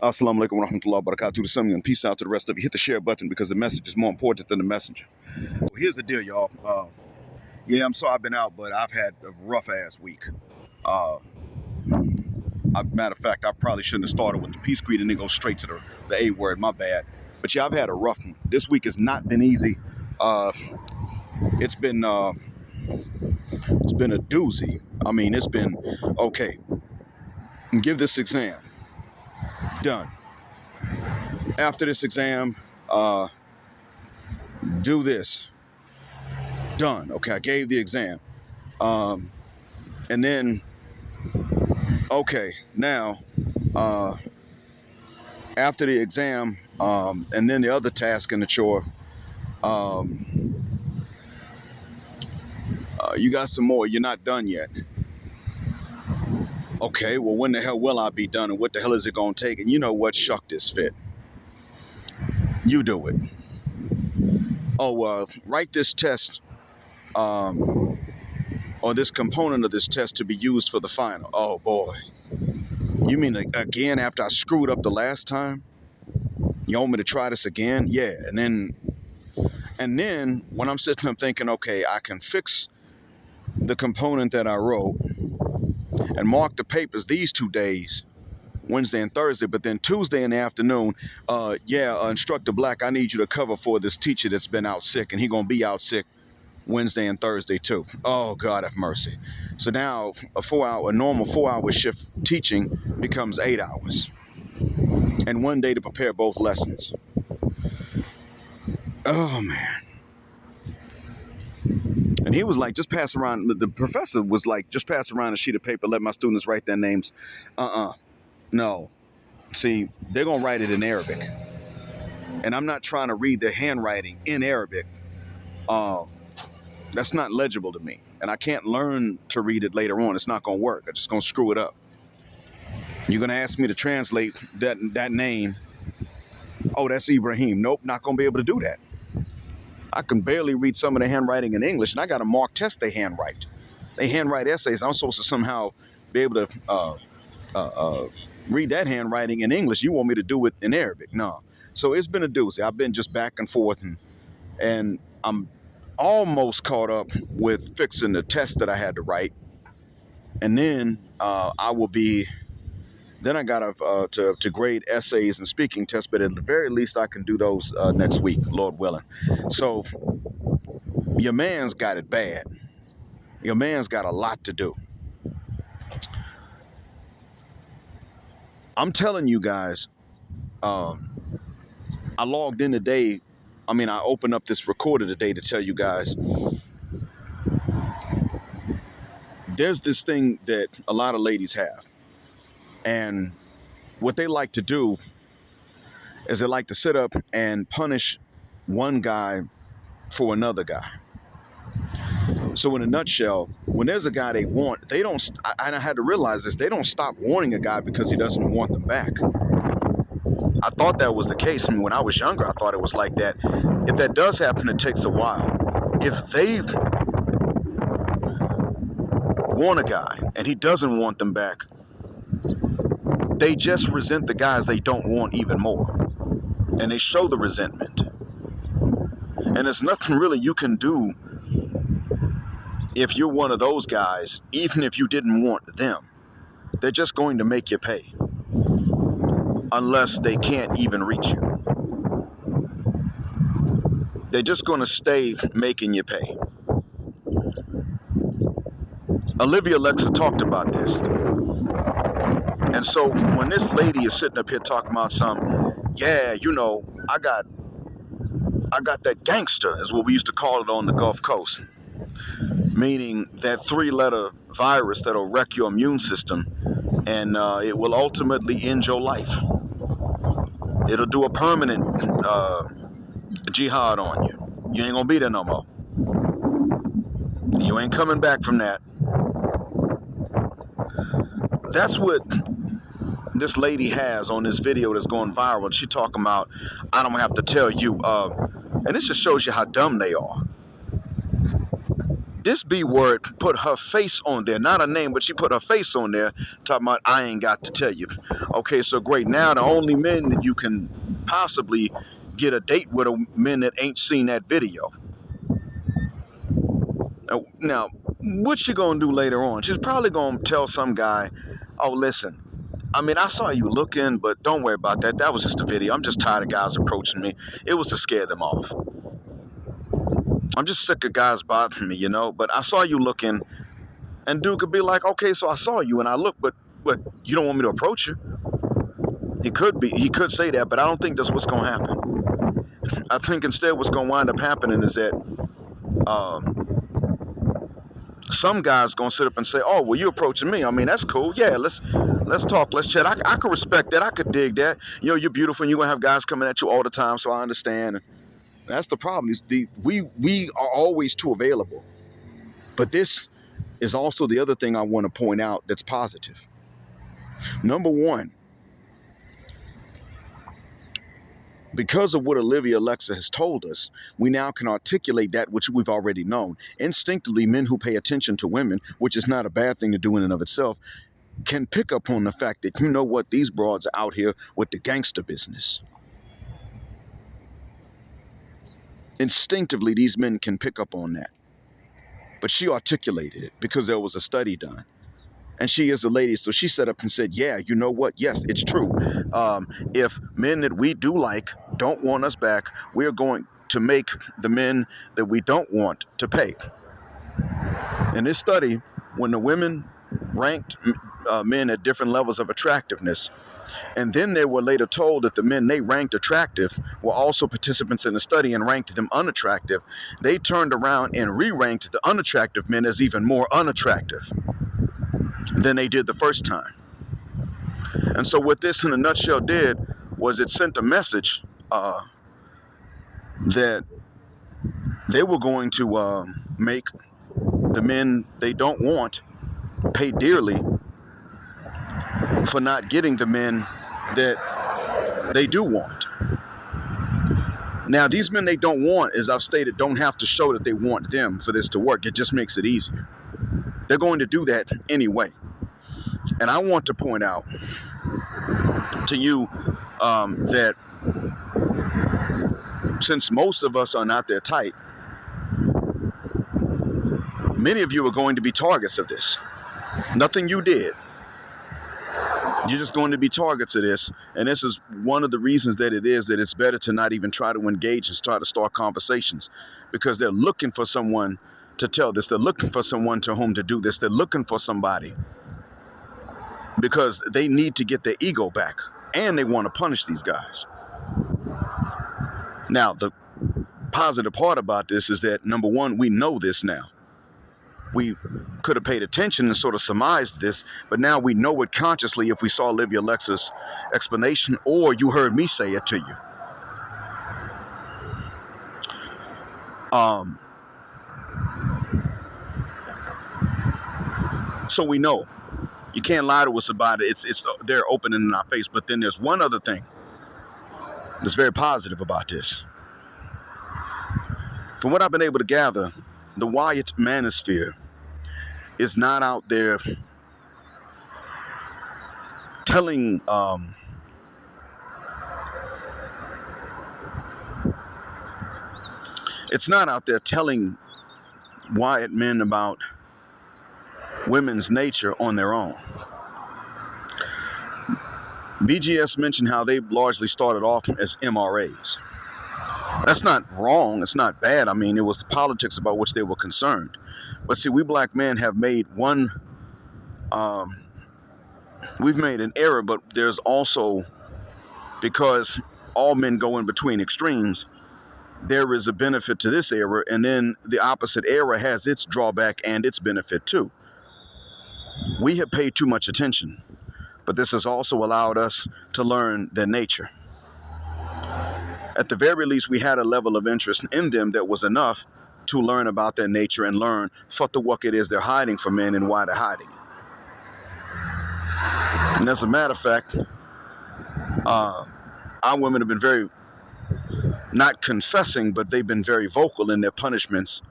Assalamu alaikum wa rahmatullahi wa barakatuh to some of you, and peace out to the rest of you. Hit the share button because the message is more important than the messenger. Well, here's the deal, y'all. Yeah, I'm sorry I've been out, but I've had a rough ass week. Matter of fact, I probably shouldn't have started with the peace creed and then go straight to the A word. My bad. But yeah, I've had a rough one. This week has not been easy. It's been a doozy. I mean, it's been okay. Give this exam. Done. After this exam, do this. Done. Okay, I gave the exam. And then, okay, now, after the exam, and then the other task in the chore, you got some more. You're not done yet. Okay, well, when the hell will I be done, and what the hell is it going to take? And you know what? Shuck this fit. You do it. Oh, write this test, or this component of this test to be used for the final. Oh, boy. You mean again after I screwed up the last time? You want me to try this again? Yeah, and then when I'm sitting there thinking, okay, I can fix the component that I wrote and mark the papers these 2 days, Wednesday and Thursday, but then Tuesday in the afternoon, Instructor Black, I need you to cover for this teacher that's been out sick, and he gonna be out sick Wednesday and Thursday too. Oh, God have mercy. So now a normal 4-hour shift teaching becomes 8 hours, and 1 day to prepare both lessons. Oh man. And he was like, just pass around, the professor was like, just pass around a sheet of paper, let my students write their names. No. See, they're going to write it in Arabic. And I'm not trying to read their handwriting in Arabic. That's not legible to me. And I can't learn to read it later on. It's not going to work. I'm just going to screw it up. You're going to ask me to translate that name. Oh, that's Ibrahim. Nope, not going to be able to do that. I can barely read some of the handwriting in English, and I got to mark test they handwrite. They handwrite essays. I'm supposed to somehow be able to read that handwriting in English. You want me to do it in Arabic? No. So it's been a doozy. I've been just back and forth, and I'm almost caught up with fixing the test that I had to write. And then then I got to grade essays and speaking tests, but at the very least I can do those next week, Lord willing. So your man's got it bad. Your man's got a lot to do. I'm telling you guys, I logged in today. I opened up this recorder today to tell you guys there's this thing that a lot of ladies have. And what they like to do is they like to sit up and punish one guy for another guy. So in a nutshell, when there's a guy they want, and I had to realize this, they don't stop wanting a guy because he doesn't want them back. I thought that was the case. When I was younger, I thought it was like that. If that does happen, it takes a while. If they want a guy and he doesn't want them back, they just resent the guys they don't want even more. And they show the resentment. And there's nothing really you can do if you're one of those guys, even if you didn't want them. They're just going to make you pay. Unless they can't even reach you. They're just going to stay making you pay. Olivia Alexa talked about this. And so when this lady is sitting up here talking about I got that gangster, is what we used to call it on the Gulf Coast. Meaning that 3-letter virus that'll wreck your immune system, and it will ultimately end your life. It'll do a permanent jihad on you. You ain't gonna be there no more. You ain't coming back from that. That's what this lady has on this video that's going viral. She talking about, I don't have to tell you, and this just shows you how dumb they are. this B word put her face on there, not her name, but she put her face on there, talking about I ain't got to tell you. Okay, so great. Now the only men that you can possibly get a date with are men that ain't seen that video. Now, what she gonna do later on? She's probably gonna tell some guy, "Oh, listen, I mean, I saw you looking, but don't worry about that. That was just a video. I'm just tired of guys approaching me. It was to scare them off. I'm just sick of guys bothering me, you know. But I saw you looking." And dude could be like, "Okay, so I saw you and I looked, but you don't want me to approach you." He could say that, but I don't think that's what's gonna happen. I think instead what's gonna wind up happening is that some guy's gonna sit up and say, "Oh, well, you approaching me? I mean, that's cool. Yeah, let's talk, let's chat. I could respect that. I could dig that. You know, you're beautiful, and you're gonna have guys coming at you all the time, so I understand." And that's the problem. We are always too available. But this is also the other thing I want to point out that's positive. Number one, because of what Olivia Alexa has told us, we now can articulate that which we've already known. Instinctively, men who pay attention to women, which is not a bad thing to do in and of itself, can pick up on the fact that, you know what, these broads are out here with the gangster business. Instinctively, these men can pick up on that. But she articulated it because there was a study done. And she is a lady, so she set up and said, yeah, you know what? Yes, it's true. If men that we do like don't want us back, we're going to make the men that we don't want to pay. In this study, when the women ranked men at different levels of attractiveness, and then they were later told that the men they ranked attractive were also participants in the study and ranked them unattractive, they turned around and re-ranked the unattractive men as even more unattractive than they did the first time. And so what this in a nutshell did was it sent a message that they were going to make the men they don't want pay dearly for not getting the men that they do want. Now, these men they don't want, as I've stated, don't have to show that they want them for this to work. It just makes it easier. They're going to do that anyway. And I want to point out to you that since most of us are not their type, many of you are going to be targets of this. Nothing you did. You're just going to be targets of this. And this is one of the reasons that it's better to not even try to engage and try to start conversations, because they're looking for someone to tell this. They're looking for someone to whom to do this. They're looking for somebody because they need to get their ego back and they want to punish these guys. Now, the positive part about this is that, number one, we know this now. We could have paid attention and sort of surmised this, but now we know it consciously if we saw Olivia Alexa's explanation or you heard me say it to you. So we know. You can't lie to us about it. They're opening in our face. But then there's one other thing that's very positive about this. From what I've been able to gather, the Black Manosphere is not out there telling it's not out there telling Wyatt men about women's nature on their own. BGS mentioned how they largely started off as MRAs. That's not wrong. It's not bad. I mean, it was the politics about which they were concerned. But see, we black men have made we've made an error, but there's also, because all men go in between extremes, there is a benefit to this error, and then the opposite error has its drawback and its benefit too. We have paid too much attention, but this has also allowed us to learn their nature. At the very least, we had a level of interest in them that was enough to learn about their nature and learn what it is they're hiding from men and why they're hiding it. And as a matter of fact, our women have been very, not confessing, but they've been very vocal in their punishments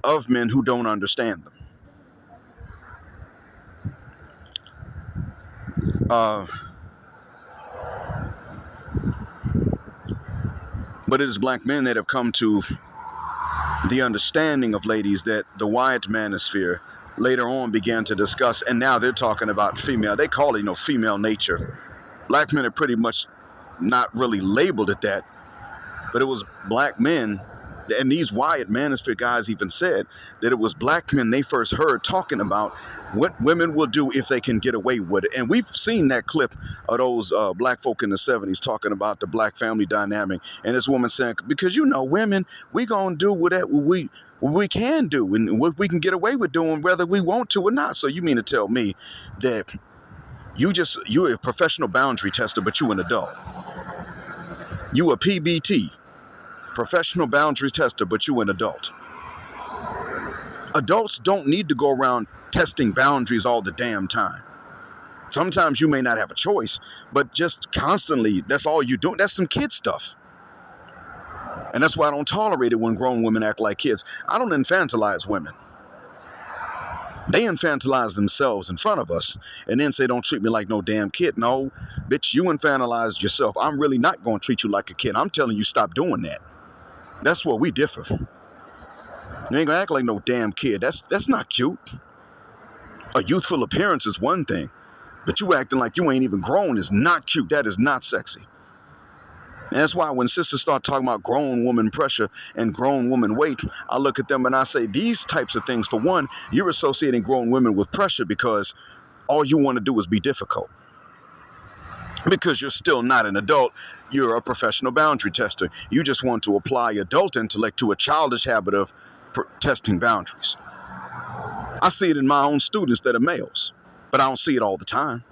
of men who don't understand them. But it is black men that have come to the understanding of ladies that the white manosphere later on began to discuss, and now they're talking about female. They call it, female nature. Black men are pretty much not really labeled at that, but it was black men, and these white manosphere guys even said that it was black men they first heard talking about what women will do if they can get away with it. And we've seen that clip of those black folk in the 70s talking about the black family dynamic, and this woman saying, because women, we gonna do whatever we can do and what we can get away with doing whether we want to or not. So you mean to tell me that you're a professional boundary tester, but you an adult? You a PBT, professional boundary tester, but you an adult. Adults don't need to go around testing boundaries all the damn time. Sometimes you may not have a choice, but just constantly, that's all you do. That's some kid stuff. And that's why I don't tolerate it when grown women act like kids. I don't infantilize women. They infantilize themselves in front of us and then say, don't treat me like no damn kid. No, bitch, you infantilized yourself. I'm really not going to treat you like a kid. I'm telling you, stop doing that. That's where we differ. You ain't gonna act like no damn kid. That's not cute. A youthful appearance is one thing, but you acting like you ain't even grown is not cute. That is not sexy. And that's why when sisters start talking about grown woman pressure and grown woman weight, I look at them and I say, these types of things, for one, you're associating grown women with pressure because all you want to do is be difficult. Because you're still not an adult, you're a professional boundary tester. You just want to apply adult intellect to a childish habit of testing boundaries. I see it in my own students that are males, but I don't see it all the time.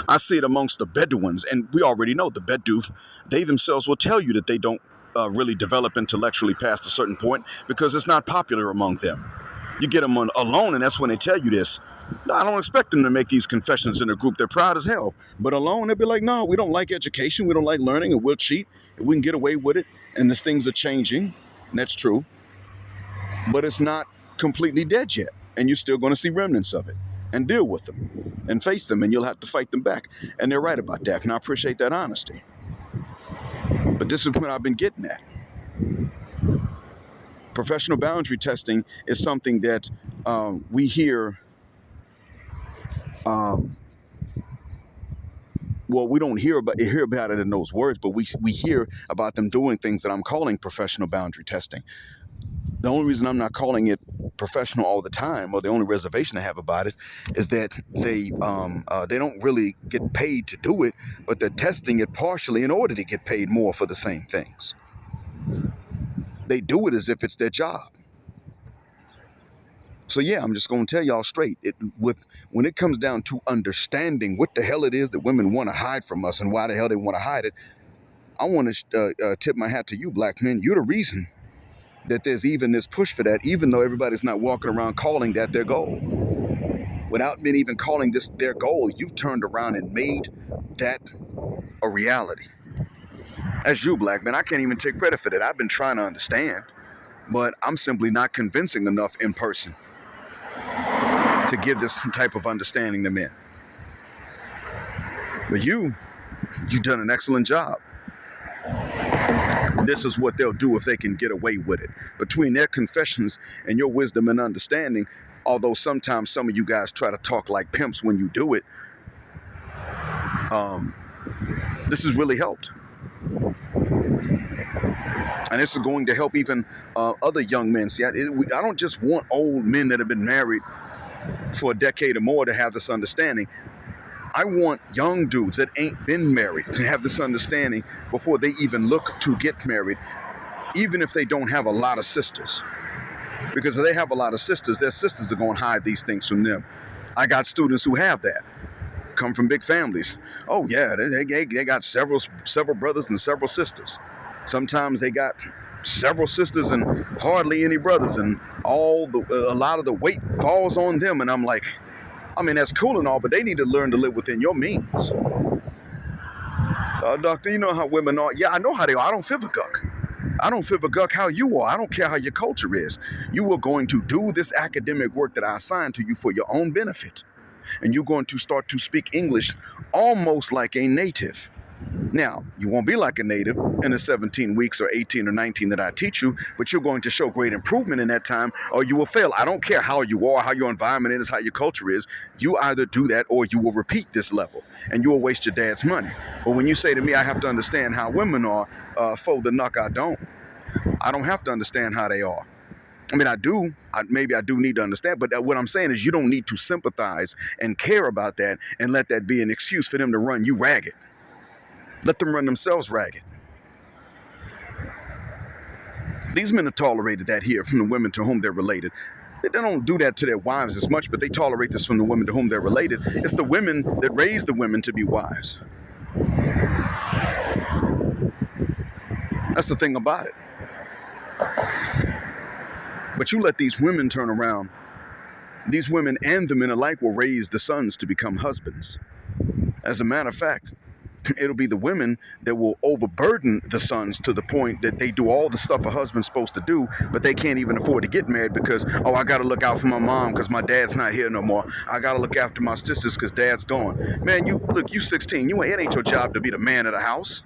I see it amongst the Bedouins, and we already know the Bedou, they themselves will tell you that they don't really develop intellectually past a certain point because it's not popular among them. You get them alone, and that's when they tell you this. I don't expect them to make these confessions in a group. They're proud as hell. But alone, they'll be like, no, we don't like education. We don't like learning, and we'll cheat if we can get away with it. And these things are changing, and that's true. But it's not completely dead yet, and you're still going to see remnants of it. And deal with them and face them, and you'll have to fight them back. And they're right about that, and I appreciate that honesty. But this is what I've been getting at. Professional boundary testing is something that we hear. Well, we don't hear about it in those words, but we hear about them doing things that I'm calling professional boundary testing. The only reason I'm not calling it professional all the time, or the only reservation I have about it, is that they don't really get paid to do it, but they're testing it partially in order to get paid more for the same things. They do it as if it's their job. So yeah, I'm just going to tell y'all straight. When it comes down to understanding what the hell it is that women want to hide from us and why the hell they want to hide it, I want to tip my hat to you, black men. You're the reason that there's even this push for that, even though everybody's not walking around calling that their goal. Without men even calling this their goal, you've turned around and made that a reality. As you, black men, I can't even take credit for that. I've been trying to understand, but I'm simply not convincing enough in person to give this type of understanding to men. But you've done an excellent job. This is what they'll do if they can get away with it. Between their confessions and your wisdom and understanding, although sometimes some of you guys try to talk like pimps when you do it, this has really helped. And this is going to help even other young men. See, I don't just want old men that have been married for a decade or more to have this understanding. I want young dudes that ain't been married to have this understanding before they even look to get married, even if they don't have a lot of sisters. Because if they have a lot of sisters, their sisters are going to hide these things from them. I got students who have that, come from big families. Oh yeah, they got several brothers and several sisters. Sometimes they got several sisters and hardly any brothers, and a lot of the weight falls on them. And I'm like, I mean, that's cool and all, but they need to learn to live within your means. Doctor, you know how women are. Yeah, I know how they are. I don't feel the guck. I don't give a guck how you are. I don't care how your culture is. You are going to do this academic work that I assigned to you for your own benefit. And you're going to start to speak English almost like a native. Now, you won't be like a native in the 17 weeks or 18 or 19 that I teach you, but you're going to show great improvement in that time or you will fail. I don't care how you are, how your environment is, how your culture is. You either do that or you will repeat this level and you will waste your dad's money. But when you say to me, I have to understand how women are, for the knuck, I don't. I don't have to understand how they are. I mean, I do. Maybe I do need to understand. But what I'm saying is you don't need to sympathize and care about that and let that be an excuse for them to run you ragged. Let them run themselves ragged. These men have tolerated that here from the women to whom they're related. They don't do that to their wives as much, but they tolerate this from the women to whom they're related. It's the women that raise the women to be wives. That's the thing about it. But you let these women turn around. These women and the men alike will raise the sons to become husbands. As a matter of fact, it'll be the women that will overburden the sons to the point that they do all the stuff a husband's supposed to do, but they can't even afford to get married because, oh, I got to look out for my mom because my dad's not here no more. I got to look after my sisters because dad's gone. Man, you 16. It ain't your job to be the man of the house.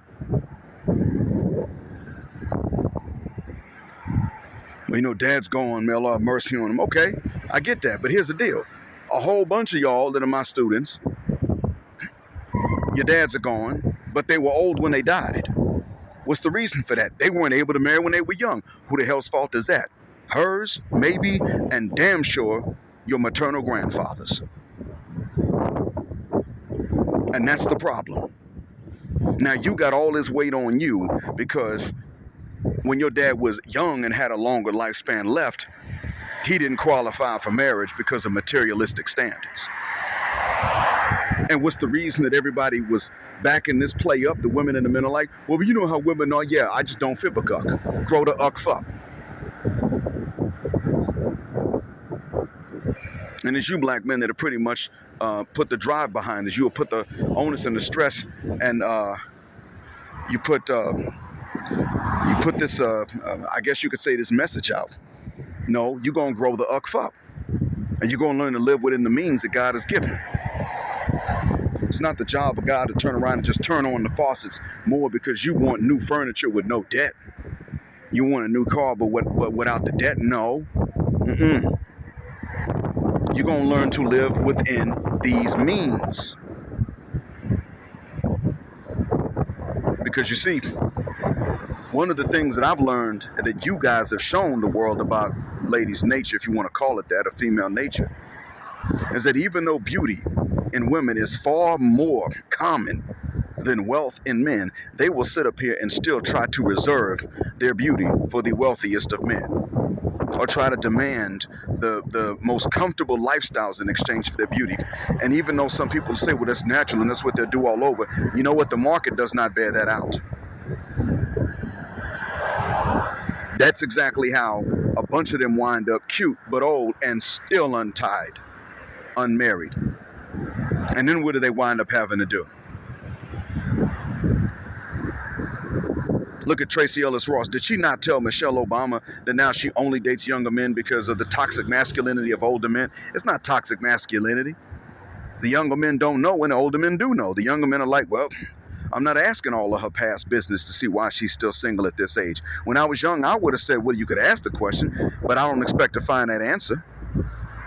Well, dad's gone. May Allah have mercy on him. Okay, I get that, but here's the deal. A whole bunch of y'all that are my students, your dads are gone, but they were old when they died. What's the reason for that? They weren't able to marry when they were young. Who the hell's fault is that? Hers, maybe, and damn sure your maternal grandfather's. And that's the problem. Now you got all this weight on you because when your dad was young and had a longer lifespan left, he didn't qualify for marriage because of materialistic standards. And what's the reason that everybody was backing this play up? The women and the men are like, well, you know how women are. Yeah, I just don't fib a guck. Grow the uck fuck. And it's you black men that have pretty much put the drive behind this. You'll put the onus and the stress, and you put this, I guess you could say, this message out. No, you're going to grow the uck fuck. And you're going to learn to live within the means that God has given. It's not the job of God to turn around and just turn on the faucets more because you want new furniture with no debt. You want a new car, but without the debt? No. You're going to learn to live within these means. Because you see, one of the things that I've learned that you guys have shown the world about ladies' nature, if you want to call it that, or female nature, is that even though beauty in women is far more common than wealth in men, they will sit up here and still try to reserve their beauty for the wealthiest of men, or try to demand the most comfortable lifestyles in exchange for their beauty. And even though some people say, well, that's natural and that's what they'll do all over, you know what? The market does not bear that out. That's exactly how a bunch of them wind up cute but old and still untied, unmarried. And then what do they wind up having to do? Look at Tracy Ellis Ross. Did she not tell Michelle Obama that now she only dates younger men because of the toxic masculinity of older men? It's not toxic masculinity. The younger men don't know and the older men do know. The younger men are like, well, I'm not asking all of her past business to see why she's still single at this age. When I was young, I would have said, well, you could ask the question, but I don't expect to find that answer.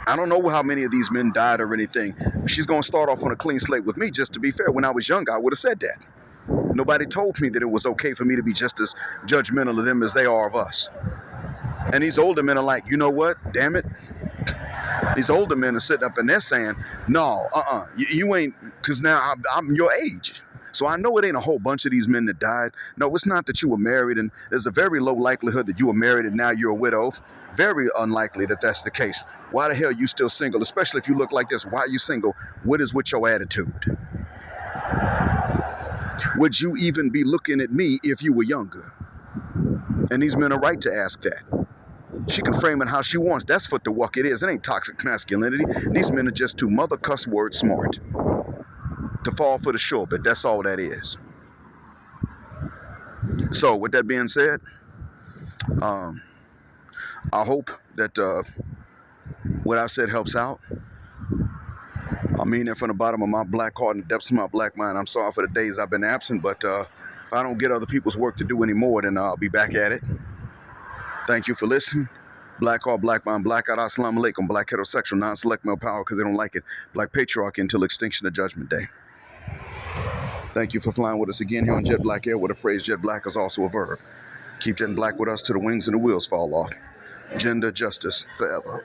I don't know how many of these men died or anything. She's going to start off on a clean slate with me. Just to be fair, when I was young, I would have said that. Nobody told me that it was okay for me to be just as judgmental of them as they are of us. And these older men are like, you know what? Damn it. These older men are sitting up and they're saying, no, you ain't, because now I'm your age. So I know it ain't a whole bunch of these men that died. No, it's not that you were married, and there's a very low likelihood that you were married and now you're a widow. Very unlikely that that's the case. Why the hell are you still single? Especially if you look like this. Why are you single? What is with your attitude? Would you even be looking at me if you were younger? And these men are right to ask that. She can frame it how she wants. That's what the walk it is. It ain't toxic masculinity. These men are just too mother cuss word smart to fall for the short bit. That's all that is. So with that being said, Um, I hope that what I've said helps out. I mean it from the bottom of my black heart and the depths of my black mind. I'm sorry for the days I've been absent, but if I don't get other people's work to do anymore, then I'll be back at it. Thank you for listening. Black heart, black mind, black out, assalamu alaikum, black heterosexual, non-select male power because they don't like it, black patriarchy until extinction of judgment day. Thank you for flying with us again here on Jet Black Air, where the phrase jet black is also a verb. Keep jetting black with us till the wings and the wheels fall off. Gender justice forever.